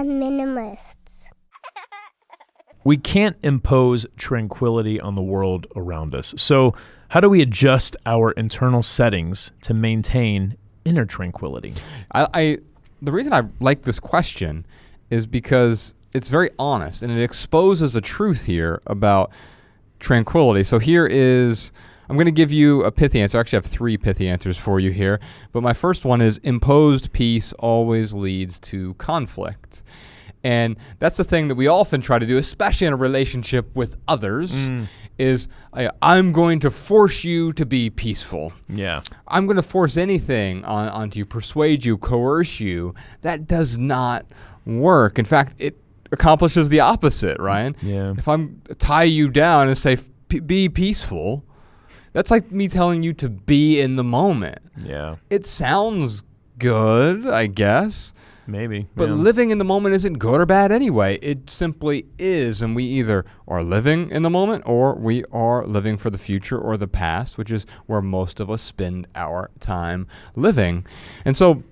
Minimalists. We can't impose tranquility on the world around us. So how do we adjust our internal settings to maintain inner tranquility? The reason I like this question is because it's very honest and it exposes a truth here about tranquility. So I'm going to give you a pithy answer. I actually have 3 pithy answers for you here. But my first one is imposed peace always leads to conflict. And that's the thing that we often try to do, especially in a relationship with others, is I'm going to force you to be peaceful. Yeah. I'm going to force anything onto you, persuade you, coerce you. That does not work. In fact, it accomplishes the opposite, Ryan. Yeah. If I'm tie you down and say, be peaceful, that's like me telling you to be in the moment. Yeah. It sounds good, I guess. Maybe. But living in the moment isn't good or bad anyway. It simply is. And we either are living in the moment or we are living for the future or the past, which is where most of us spend our time living. And so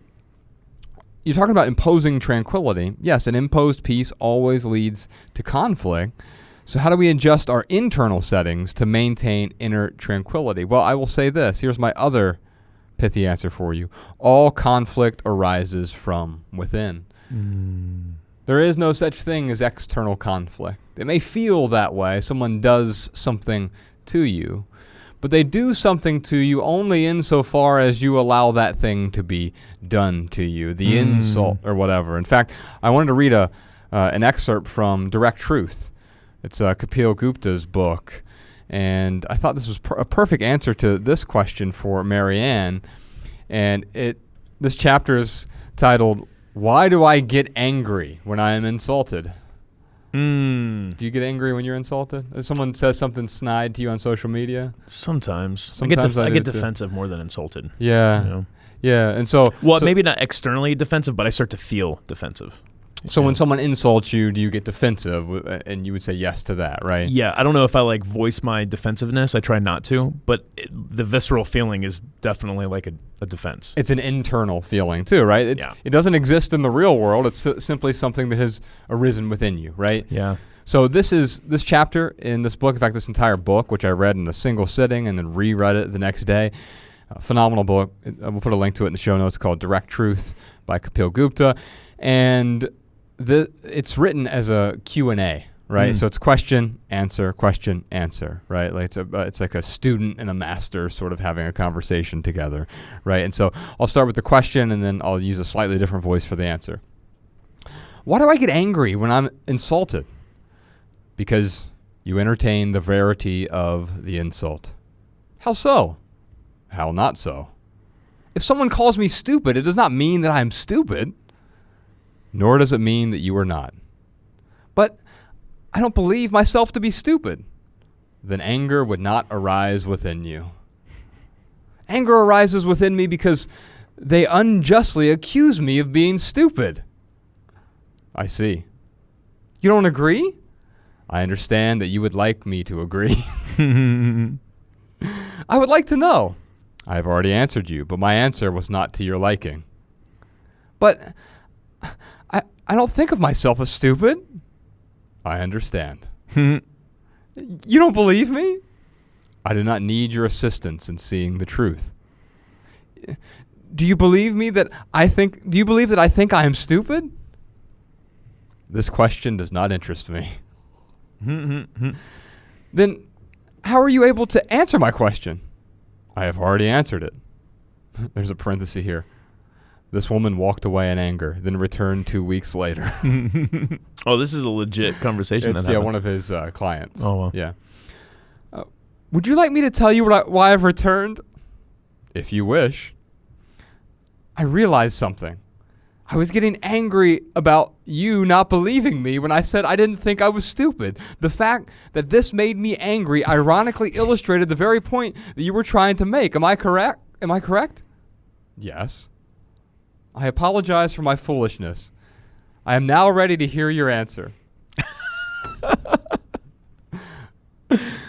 you're talking about imposing tranquility. Yes, an imposed peace always leads to conflict. So how do we adjust our internal settings to maintain inner tranquility? Well, I will say this. Here's my other pithy answer for you. All conflict arises from within. There is no such thing as external conflict. It may feel that way. Someone does something to you, but they do something to you only insofar as you allow that thing to be done to you, the insult or whatever. In fact, I wanted to read an excerpt from Direct Truth. It's Kapil Gupta's book. And I thought this was a perfect answer to this question for Marianne. And this chapter is titled, Why Do I Get Angry When I Am Insulted? Do you get angry when you're insulted? If someone says something snide to you on social media? Sometimes. I get defensive more than insulted. Yeah. You know? Yeah. And so maybe not externally defensive, but I start to feel defensive. So when someone insults you, do you get defensive? And you would say yes to that, right? Yeah, I don't know if I voice my defensiveness. I try not to, but the visceral feeling is definitely like a defense. It's an internal feeling too, right? It doesn't exist in the real world. It's simply something that has arisen within you, right? Yeah. So this chapter in this book, in fact, this entire book, which I read in a single sitting and then reread it the next day, phenomenal book. We'll put a link to it in the show notes, called Direct Truth by Kapil Gupta. And it's written as a Q&A, right? So it's question, answer, right? It's like a student and a master sort of having a conversation together, right? And so I'll start with the question and then I'll use a slightly different voice for the answer. Why do I get angry when I'm insulted? Because you entertain the verity of the insult. How so? How not so? If someone calls me stupid, it does not mean that I'm stupid. Nor does it mean that you are not. But I don't believe myself to be stupid. Then anger would not arise within you. Anger arises within me because they unjustly accuse me of being stupid. I see. You don't agree? I understand that you would like me to agree. I would like to know. I have already answered you, but my answer was not to your liking. But I don't think of myself as stupid. I understand. You don't believe me? I do not need your assistance in seeing the truth. Do you believe that I think I am stupid? This question does not interest me. Then how are you able to answer my question? I have already answered it. There's a parenthesis here. This woman walked away in anger, then returned 2 weeks later. Oh, this is a legit conversation. One of his clients. Oh, well. Yeah. Would you like me to tell you why I've returned? If you wish. I realized something. I was getting angry about you not believing me when I said I didn't think I was stupid. The fact that this made me angry ironically illustrated the very point that you were trying to make. Am I correct? Yes. I apologize for my foolishness. I am now ready to hear your answer. I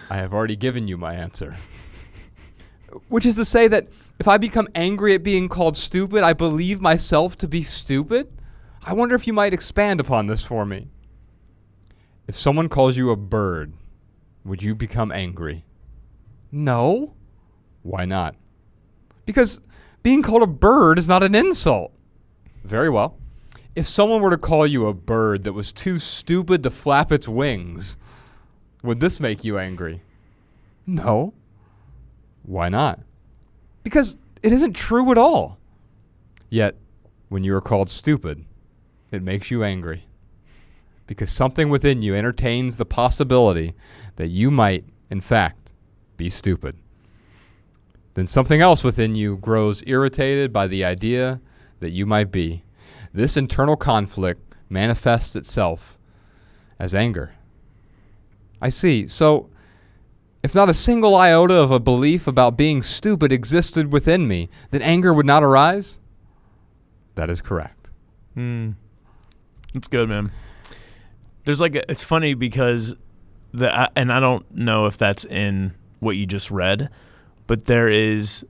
have already given you my answer. Which is to say that if I become angry at being called stupid, I believe myself to be stupid? I wonder if you might expand upon this for me. If someone calls you a bird, would you become angry? No. Why not? Because being called a bird is not an insult. Very well. If someone were to call you a bird that was too stupid to flap its wings, would this make you angry? No. Why not? Because it isn't true at all. Yet, when you are called stupid, it makes you angry. Because something within you entertains the possibility that you might, in fact, be stupid. Then something else within you grows irritated by the idea that you might be. This internal conflict manifests itself as anger. I see. So, if not a single iota of a belief about being stupid existed within me, then anger would not arise? That is correct. That's good, man. There's it's funny because and I don't know if that's in what you just read, but there is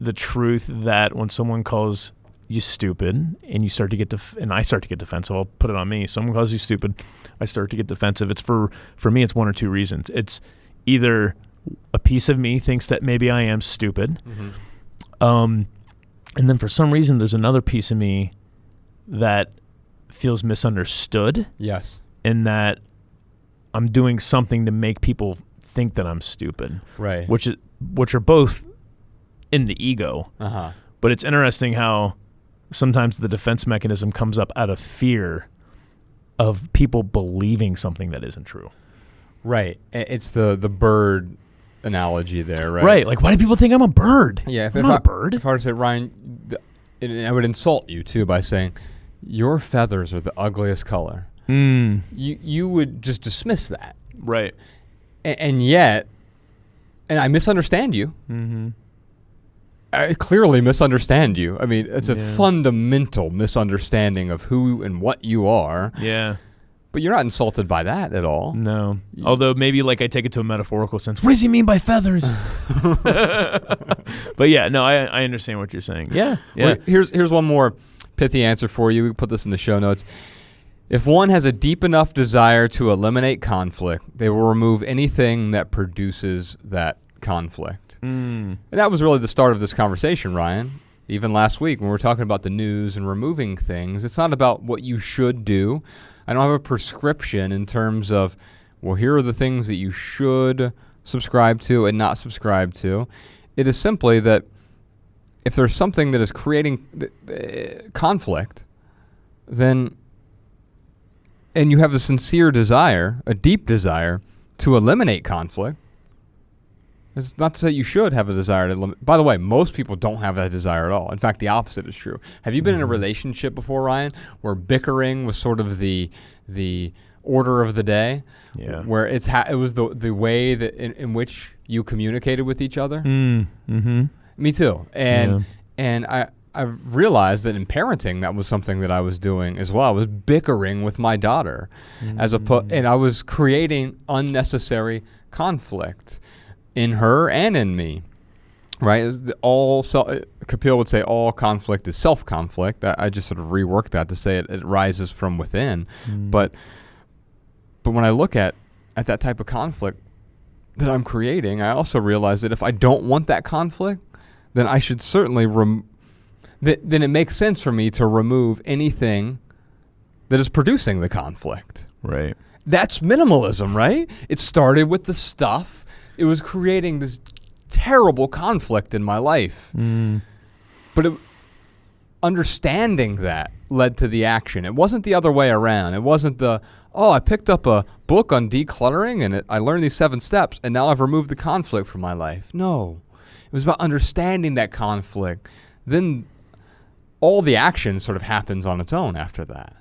the truth that when someone calls you stupid and you start to get and I start to get defensive, I'll put it on me. Someone calls you stupid, I start to get defensive. It's for me, it's one or two reasons. It's either a piece of me thinks that maybe I am stupid. And then for some reason, there's another piece of me that feels misunderstood. Yes. In that I'm doing something to make people think that I'm stupid. Right. Which are both in the ego. Uh-huh. But it's interesting how sometimes the defense mechanism comes up out of fear of people believing something that isn't true. Right. It's the bird analogy there, right? Right. Like, why do people think I'm a bird? Yeah. I'm not a bird. If I were to say, Ryan, and I would insult you too by saying, your feathers are the ugliest color. You would just dismiss that. Right. And yet, and I misunderstand you. Mm-hmm. I clearly misunderstand you. I mean, it's a Yeah. fundamental misunderstanding of who and what you are. Yeah. But you're not insulted by that at all. No. Although maybe I take it to a metaphorical sense. What does he mean by feathers? But yeah, no, I understand what you're saying. Yeah. Well, here's one more pithy answer for you. We can put this in the show notes. If one has a deep enough desire to eliminate conflict, they will remove anything that produces that conflict. And that was really the start of this conversation, Ryan. Even last week when we were talking about the news and removing things, it's not about what you should do. I don't have a prescription in terms of, well, here are the things that you should subscribe to and not subscribe to. It is simply that if there's something that is creating conflict, then, and you have a sincere desire, a deep desire to eliminate conflict, it's not to say you should have a desire to limit. By the way, most people don't have that desire at all. In fact, the opposite is true. Have you been in a relationship before, Ryan, where bickering was sort of the order of the day? Yeah. Where it was the way that in which you communicated with each other? Mm-hmm. Me too. And I realized that in parenting, that was something that I was doing as well. I was bickering with my daughter, and I was creating unnecessary conflict in her and in me, right? Kapil would say all conflict is self-conflict. I just sort of reworked that to say it rises from within. But when I look at that type of conflict that I'm creating, I also realize that if I don't want that conflict, then I should certainly then it makes sense for me to remove anything that is producing the conflict. Right. That's minimalism, right? It started with the stuff. It was creating this terrible conflict in my life. But understanding that led to the action. It wasn't the other way around. It wasn't I picked up a book on decluttering and I learned these 7 steps and now I've removed the conflict from my life. No. It was about understanding that conflict. Then all the action sort of happens on its own after that.